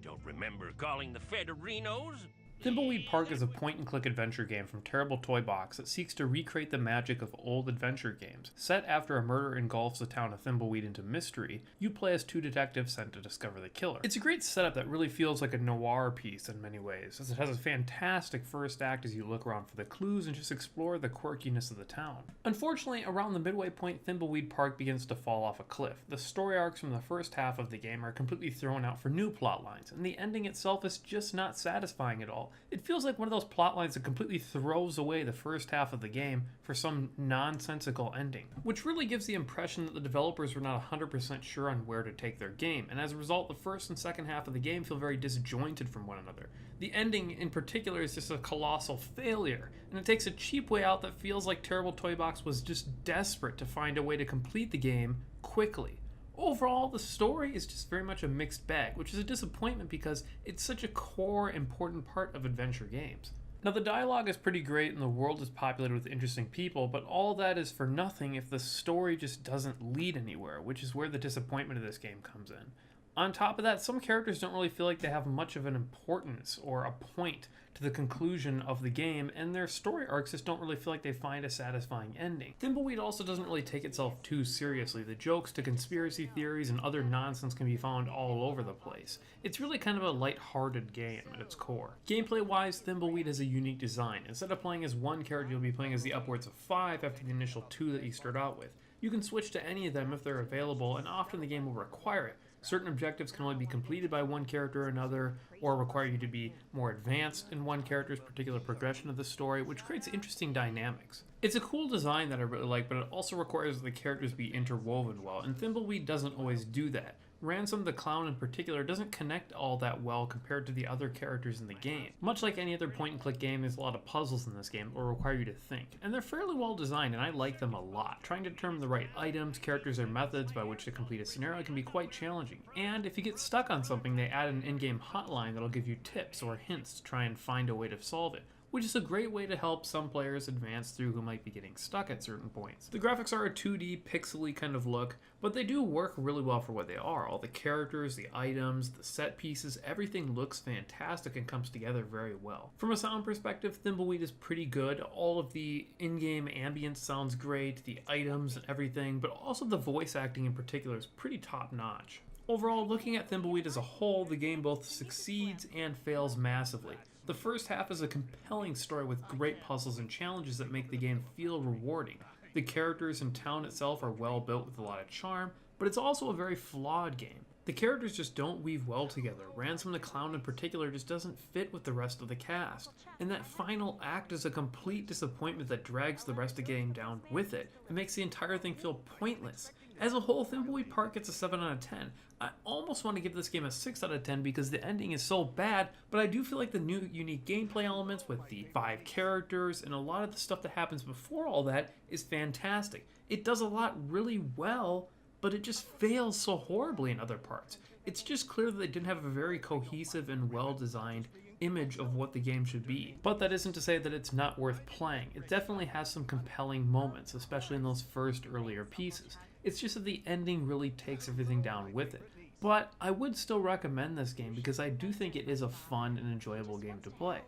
don't remember calling the Federinos. Thimbleweed Park is a point-and-click adventure game from Terrible Toy Box that seeks to recreate the magic of old adventure games. Set after a murder engulfs the town of Thimbleweed into mystery, you play as two detectives sent to discover the killer. It's a great setup that really feels like a noir piece in many ways, as it has a fantastic first act as you look around for the clues and just explore the quirkiness of the town. Unfortunately, around the midway point, Thimbleweed Park begins to fall off a cliff. The story arcs from the first half of the game are completely thrown out for new plot lines, and the ending itself is just not satisfying at all. It feels like one of those plot lines that completely throws away the first half of the game for some nonsensical ending, which really gives the impression that the developers were not 100% sure on where to take their game, and as a result, the first and second half of the game feel very disjointed from one another. The ending, in particular, is just a colossal failure, and it takes a cheap way out that feels like Terrible Toy Box was just desperate to find a way to complete the game quickly. Overall, the story is just very much a mixed bag, which is a disappointment because it's such a core, important part of adventure games. Now, the dialogue is pretty great and the world is populated with interesting people, but all that is for nothing if the story just doesn't lead anywhere, which is where the disappointment of this game comes in. On top of that, some characters don't really feel like they have much of an importance or a point to the conclusion of the game, and their story arcs just don't really feel like they find a satisfying ending. Thimbleweed also doesn't really take itself too seriously. The jokes to conspiracy theories and other nonsense can be found all over the place. It's really kind of a light-hearted game at its core. Gameplay-wise, Thimbleweed has a unique design. Instead of playing as one character, you'll be playing as the upwards of 5 after the initial 2 that you start out with. You can switch to any of them if they're available, and often the game will require it. Certain objectives can only be completed by one character or another, or require you to be more advanced in one character's particular progression of the story, which creates interesting dynamics. It's a cool design that I really like, but it also requires the characters be interwoven well, and Thimbleweed doesn't always do that. Ransom the Clown in particular doesn't connect all that well compared to the other characters in the game. Much like any other point-and-click game, there's a lot of puzzles in this game that will require you to think, and they're fairly well designed, and I like them a lot. Trying to determine the right items, characters, or methods by which to complete a scenario can be quite challenging, and if you get stuck on something, they add an in-game hotline that'll give you tips or hints to try and find a way to solve it, which is a great way to help some players advance through who might be getting stuck at certain points. The graphics are a 2D, pixely kind of look, but they do work really well for what they are. All the characters, the items, the set pieces, everything looks fantastic and comes together very well. From a sound perspective, Thimbleweed is pretty good. All of the in-game ambience sounds great, the items and everything, but also the voice acting in particular is pretty top-notch. Overall, looking at Thimbleweed as a whole, the game both succeeds and fails massively. The first half is a compelling story with great puzzles and challenges that make the game feel rewarding. The characters and town itself are well built with a lot of charm, but it's also a very flawed game. The characters just don't weave well together. Ransom the Clown in particular just doesn't fit with the rest of the cast. And that final act is a complete disappointment that drags the rest of the game down with it. It makes the entire thing feel pointless. As a whole, Thimbleweed Park gets a 7 out of 10. I almost want to give this game a 6 out of 10 because the ending is so bad, but I do feel like the new unique gameplay elements with the 5 characters and a lot of the stuff that happens before all that is fantastic. It does a lot really well, but it just fails so horribly in other parts. It's just clear that they didn't have a very cohesive and well-designed image of what the game should be. But that isn't to say that it's not worth playing. It definitely has some compelling moments, especially in those first earlier pieces. It's just that the ending really takes everything down with it. But I would still recommend this game because I do think it is a fun and enjoyable game to play.